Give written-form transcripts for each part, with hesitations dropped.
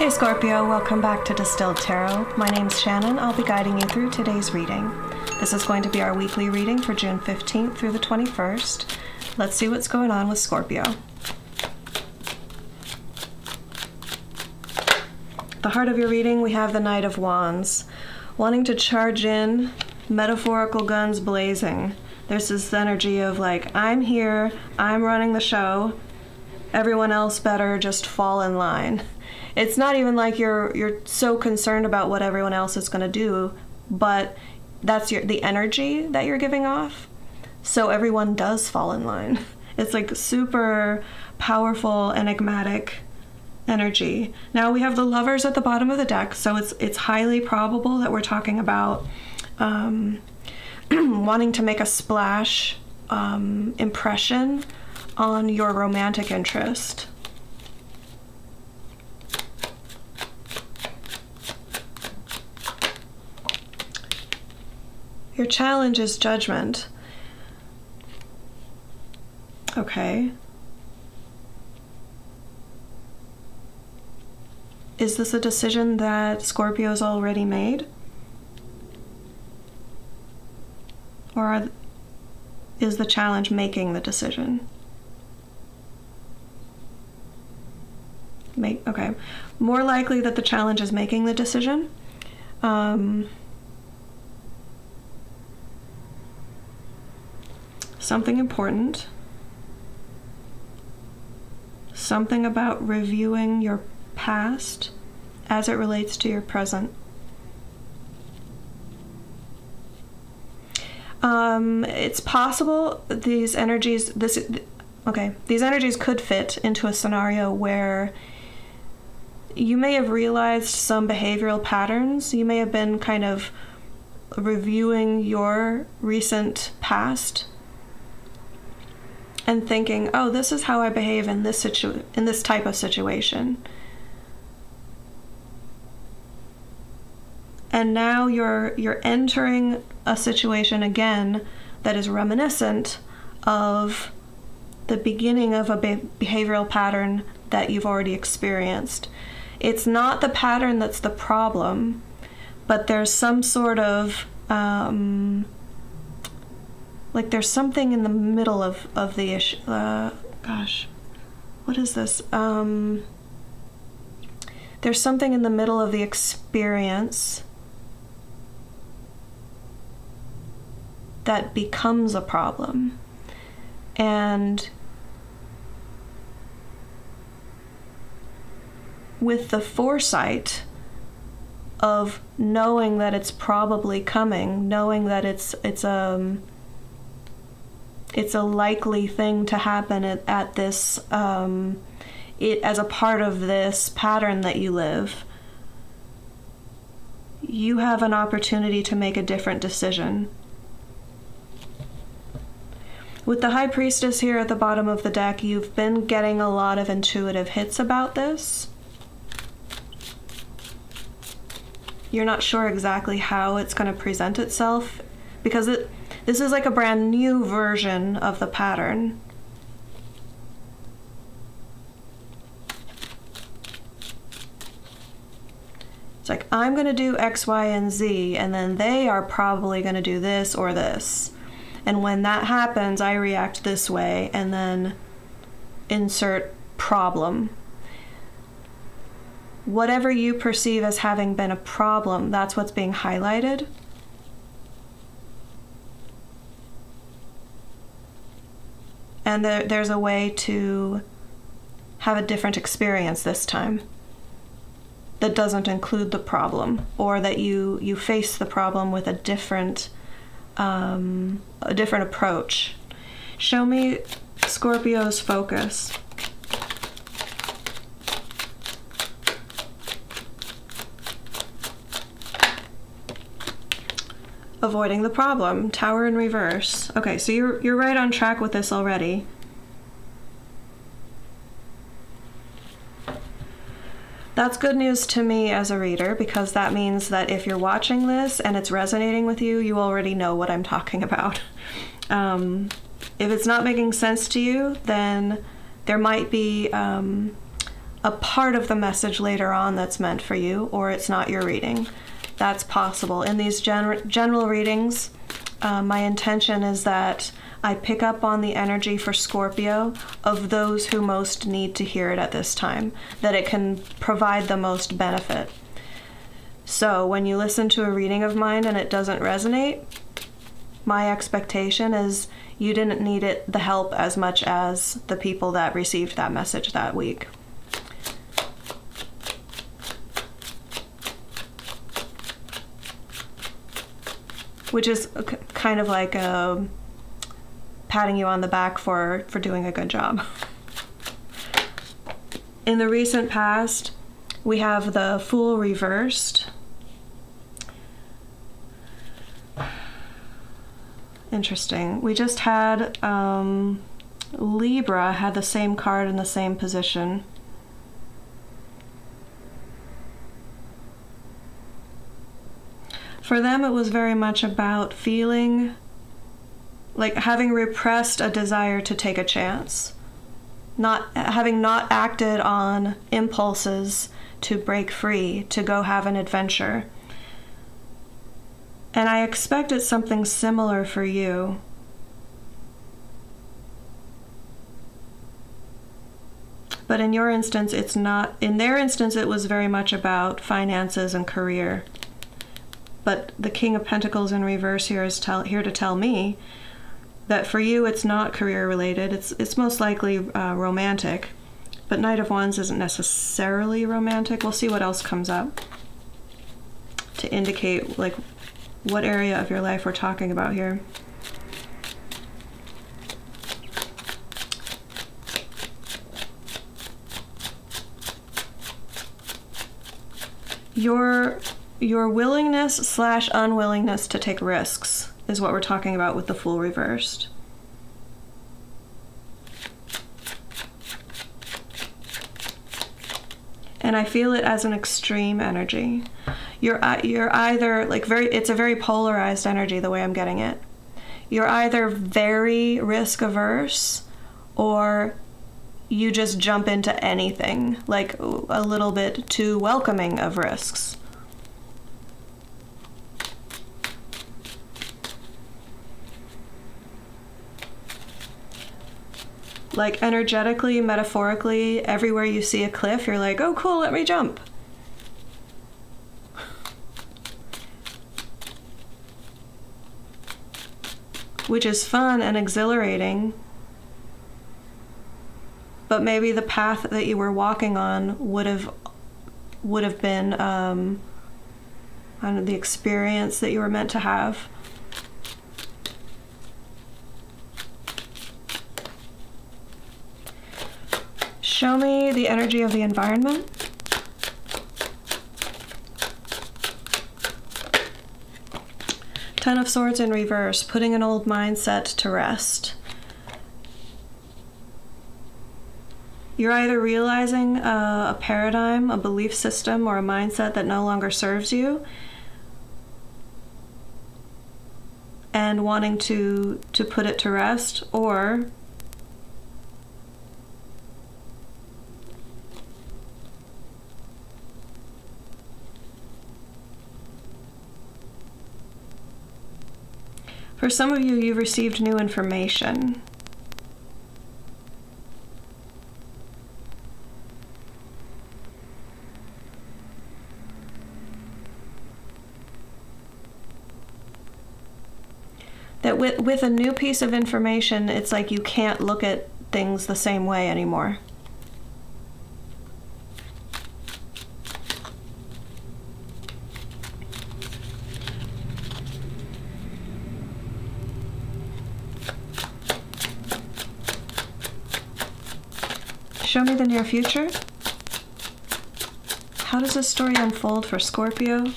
Hey Scorpio, welcome back to Distilled Tarot. My name's Shannon. I'll be guiding you through today's reading. This is going to be our weekly reading for June 15th through the 21st. Let's see what's going on with Scorpio. The heart of your reading, we have the Knight of Wands. Wanting to charge in, metaphorical guns blazing. There's this energy of like, I'm here, I'm running the show, everyone else better just fall in line. It's not even like you're so concerned about what everyone else is going to do, but that's the energy that you're giving off. So everyone does fall in line. It's like super powerful, enigmatic energy. Now we have the Lovers at the bottom of the deck, so it's highly probable that we're talking about wanting to make a splash impression on your romantic interest. Your challenge is judgment. Okay. Is this a decision that Scorpio's already made? Or is the challenge making the decision? Okay. More likely that the challenge is making the decision. Something important. Something about reviewing your past as it relates to your present. It's possible these energies, these energies could fit into a scenario where you may have realized some behavioral patterns. You may have been kind of reviewing your recent past and thinking, oh, this is how I behave in this type of situation. And now you're entering a situation again that is reminiscent of the beginning of a behavioral pattern that you've already experienced. It's not the pattern that's the problem, but there's some sort of like there's something in the middle of the issue. Gosh, what is this? There's something in the middle of the experience that becomes a problem. And with the foresight of knowing that it's probably coming, knowing that it's a likely thing to happen at this, as a part of this pattern that you live, you have an opportunity to make a different decision. With the High Priestess here at the bottom of the deck, you've been getting a lot of intuitive hits about this. You're not sure exactly how it's going to present itself, because this is like a brand new version of the pattern. It's like, I'm going to do X, Y, and Z, and then they are probably going to do this or this. And when that happens, I react this way, and then insert problem. Whatever you perceive as having been a problem, that's what's being highlighted. And there's a way to have a different experience this time that doesn't include the problem, or that you face the problem with a different approach. Show me Scorpio's focus. Avoiding the problem. Tower in reverse. Okay, so you're right on track with this already. That's good news to me as a reader, because that means that if you're watching this and it's resonating with you, you already know what I'm talking about. If it's not making sense to you, then there might be a part of the message later on that's meant for you, or it's not your reading. That's possible. In these general readings, my intention is that I pick up on the energy for Scorpio of those who most need to hear it at this time, that it can provide the most benefit. So when you listen to a reading of mine and it doesn't resonate, my expectation is you didn't need the help as much as the people that received that message that week. Which is kind of like patting you on the back for doing a good job. In the recent past, we have the Fool reversed. Interesting. We just had Libra had the same card in the same position. For them, it was very much about feeling like having repressed a desire to take a chance, having not acted on impulses to break free, to go have an adventure. And I expect it's something similar for you. But in your instance, it's not. In their instance, it was very much about finances and career. But the King of Pentacles in reverse here is here to tell me that for you it's not career related. It's most likely romantic. But Knight of Wands isn't necessarily romantic. We'll see what else comes up to indicate like what area of your life we're talking about here. Your willingness / unwillingness to take risks is what we're talking about with the Fool reversed. And I feel it as an extreme energy. You're either like it's a very polarized energy the way I'm getting it. You're either very risk averse or you just jump into anything, like a little bit too welcoming of risks. Like energetically, metaphorically, everywhere you see a cliff, you're like, oh cool, let me jump. Which is fun and exhilarating, but maybe the path that you were walking on would have been I don't know, the experience that you were meant to have. Show me the energy of the environment. Ten of Swords in reverse, putting an old mindset to rest. You're either realizing a paradigm, a belief system, or a mindset that no longer serves you, and wanting to put it to rest, or for some of you, you've received new information. That with a new piece of information, it's like you can't look at things the same way anymore. Show me the near future. How does this story unfold for Scorpio?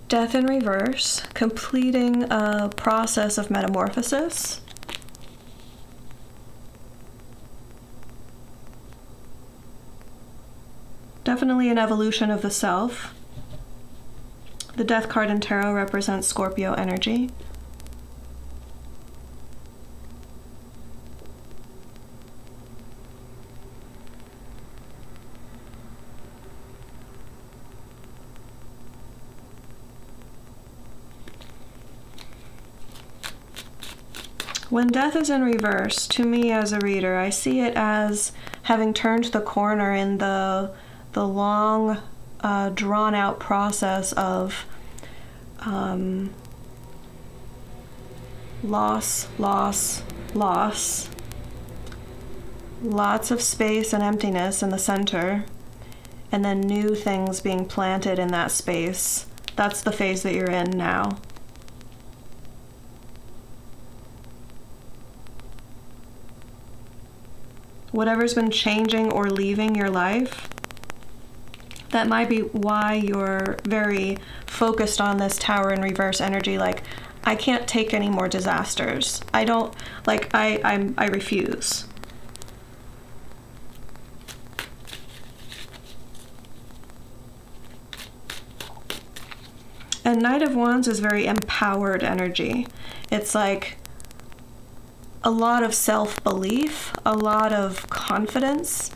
Death in reverse, completing a process of metamorphosis. Definitely an evolution of the self. The Death card in Tarot represents Scorpio energy. When death is in reverse, to me as a reader, I see it as having turned the corner in the long, drawn-out process of loss, loss, loss. Lots of space and emptiness in the center, and then new things being planted in that space. That's the phase that you're in now. Whatever's been changing or leaving your life, that might be why you're very focused on this Tower in reverse energy. Like, I can't take any more disasters. I don't, like, I refuse. And Knight of Wands is very empowered energy. It's like a lot of self-belief, a lot of confidence,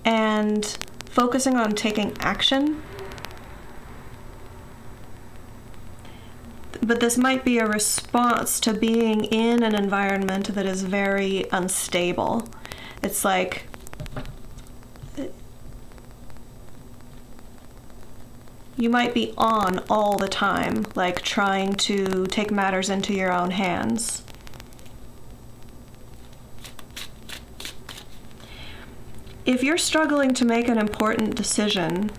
and focusing on taking action. But this might be a response to being in an environment that is very unstable. It's like you might be on all the time, like trying to take matters into your own hands. If you're struggling to make an important decision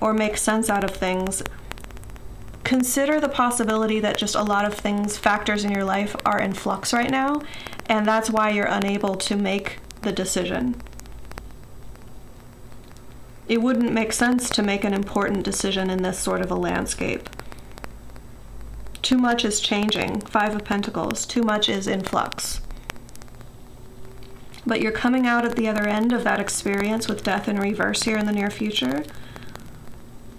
or make sense out of things, consider the possibility that just a lot of things, factors in your life are in flux right now, and that's why you're unable to make the decision. It wouldn't make sense to make an important decision in this sort of a landscape. Too much is changing. Five of Pentacles. Too much is in flux. But you're coming out at the other end of that experience with death in reverse here in the near future.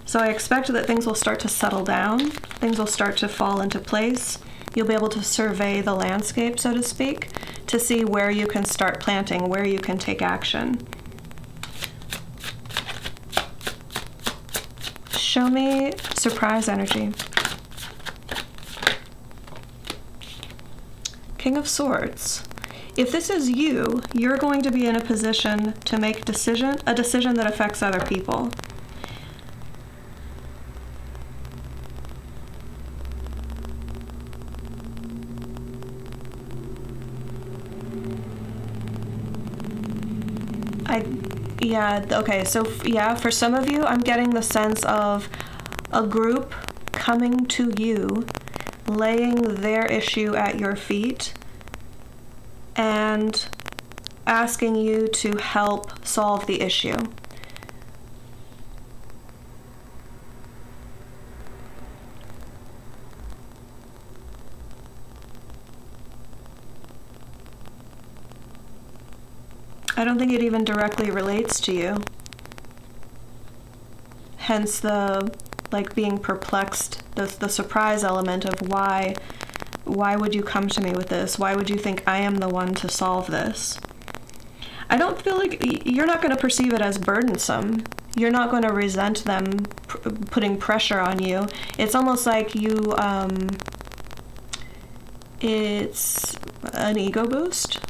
So I expect that things will start to settle down. Things will start to fall into place. You'll be able to survey the landscape, so to speak, to see where you can start planting, where you can take action. Show me surprise energy. King of Swords. If this is you, you're going to be in a position to make a decision that affects other people. Yeah, okay, so yeah, for some of you, I'm getting the sense of a group coming to you, laying their issue at your feet, and asking you to help solve the issue. I don't think it even directly relates to you. Hence the, like, being perplexed, the surprise element of why would you come to me with this? Why would you think I am the one to solve this? I don't feel like you're not going to perceive it as burdensome. You're not going to resent them putting pressure on you. It's almost like you, it's an ego boost.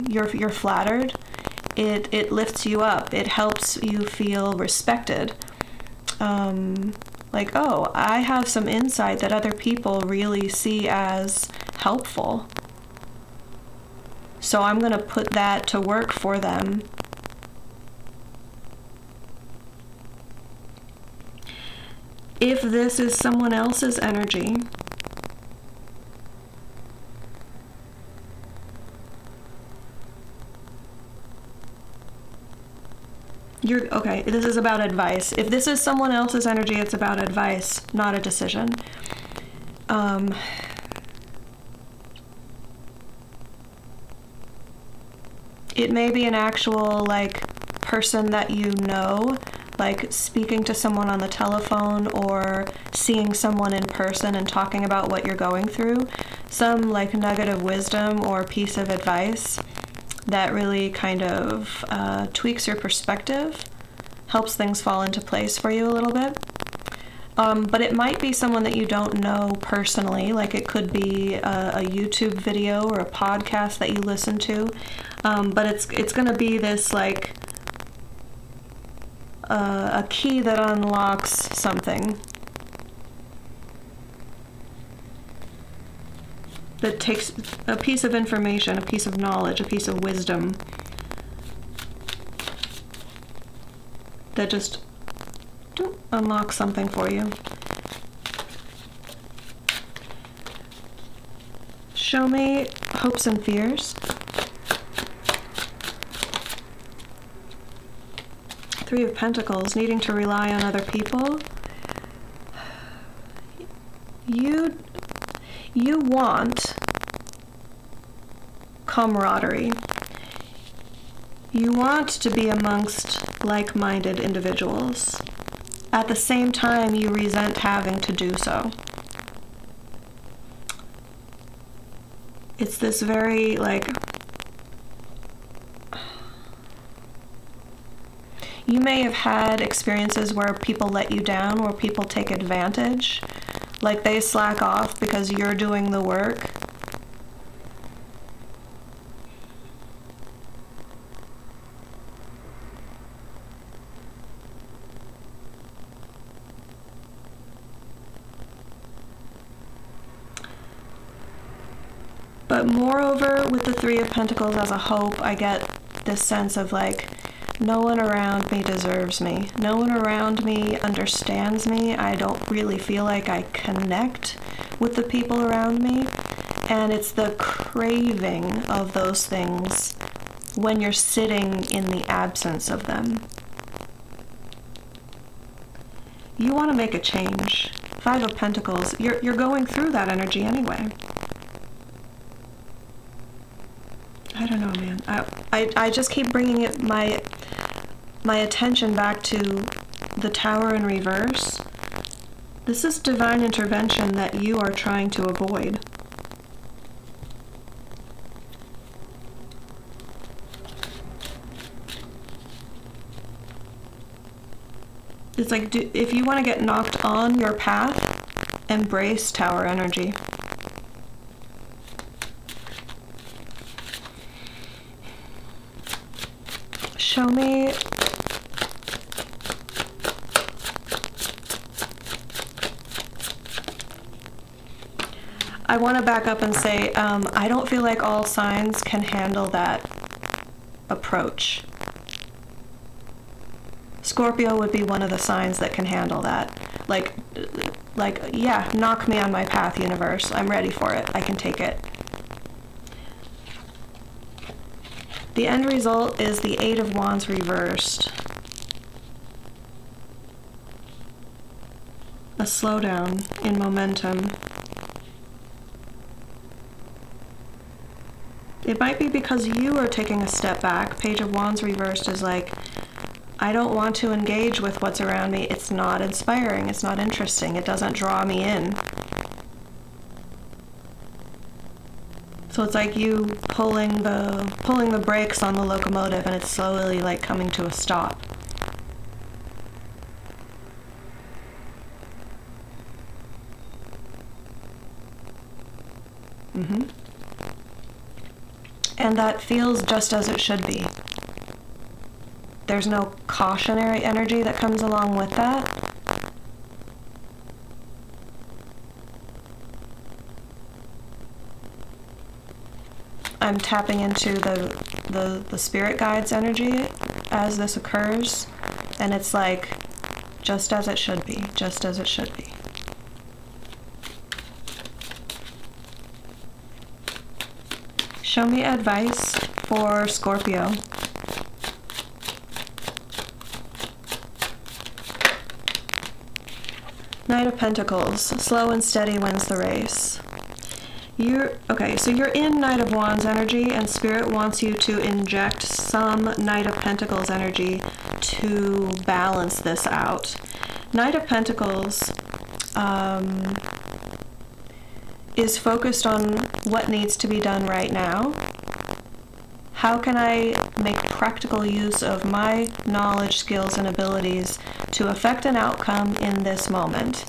You're flattered. It lifts you up. It helps you feel respected. Like, oh, I have some insight that other people really see as helpful. So I'm going to put that to work for them. If this is someone else's energy, okay, this is about advice. If this is someone else's energy, it's about advice, not a decision. It may be an actual, like, person that you know, like speaking to someone on the telephone or seeing someone in person and talking about what you're going through. Some, like, nugget of wisdom or piece of advice that really kind of tweaks your perspective, helps things fall into place for you a little bit. But it might be someone that you don't know personally, like it could be a YouTube video or a podcast that you listen to. But it's going to be this like a key that unlocks something. That takes a piece of information, a piece of knowledge, a piece of wisdom that just unlocks something for you. Show me hopes and fears. Three of Pentacles, needing to rely on other people. You want camaraderie. You want to be amongst like-minded individuals. At the same time, you resent having to do so. It's this very, like, you may have had experiences where people let you down, where people take advantage. Like they slack off because you're doing the work. But moreover, with the Three of Pentacles as a hope, I get this sense of like, no one around me deserves me. No one around me understands me. I don't really feel like I connect with the people around me. And it's the craving of those things when you're sitting in the absence of them. You want to make a change. Five of Pentacles, you're going through that energy anyway. I don't know, man. I just keep bringing it my attention back to the Tower in reverse. This is divine intervention that you are trying to avoid. It's like, if you want to get knocked on your path, embrace Tower energy. Show me I want to back up and say, I don't feel like all signs can handle that approach. Scorpio would be one of the signs that can handle that. Like, yeah, knock me on my path, universe. I'm ready for it. I can take it. The end result is the Eight of Wands reversed. A slowdown in momentum. It might be because you are taking a step back. Page of Wands reversed is like, I don't want to engage with what's around me. It's not inspiring. It's not interesting. It doesn't draw me in. So it's like you pulling the brakes on the locomotive, and it's slowly like coming to a stop. And that feels just as it should be. There's no cautionary energy that comes along with that. I'm tapping into the spirit guides energy as this occurs, and it's like, just as it should be, just as it should be. Show me advice for Scorpio. Knight of Pentacles, slow and steady wins the race. Okay, so you're in Knight of Wands energy, and Spirit wants you to inject some Knight of Pentacles energy to balance this out. Knight of Pentacles is focused on what needs to be done right now. How can I make practical use of my knowledge, skills, and abilities to affect an outcome in this moment?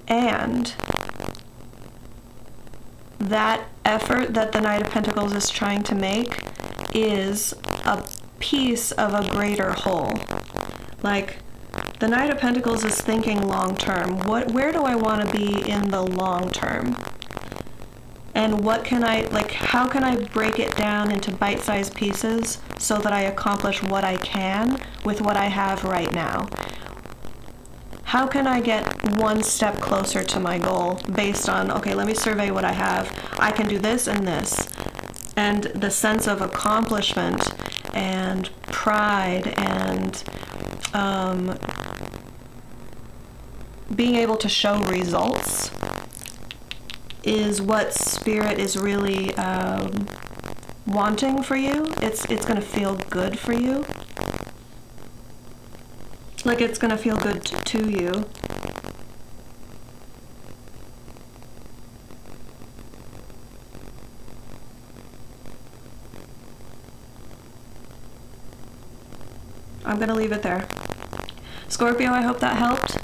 And that effort that the Knight of Pentacles is trying to make is a piece of a greater whole. Like, the Knight of Pentacles is thinking long term. Where do I want to be in the long term? And what can I, like, how can I break it down into bite-sized pieces so that I accomplish what I can with what I have right now? How can I get one step closer to my goal based on, okay, let me survey what I have. I can do this and this. And the sense of accomplishment and pride and being able to show results is what Spirit is really wanting for you. It's going to feel good for you. Like, it's going to feel good to you. I'm going to leave it there. Scorpio, I hope that helped.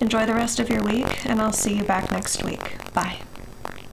Enjoy the rest of your week, and I'll see you back next week. Bye.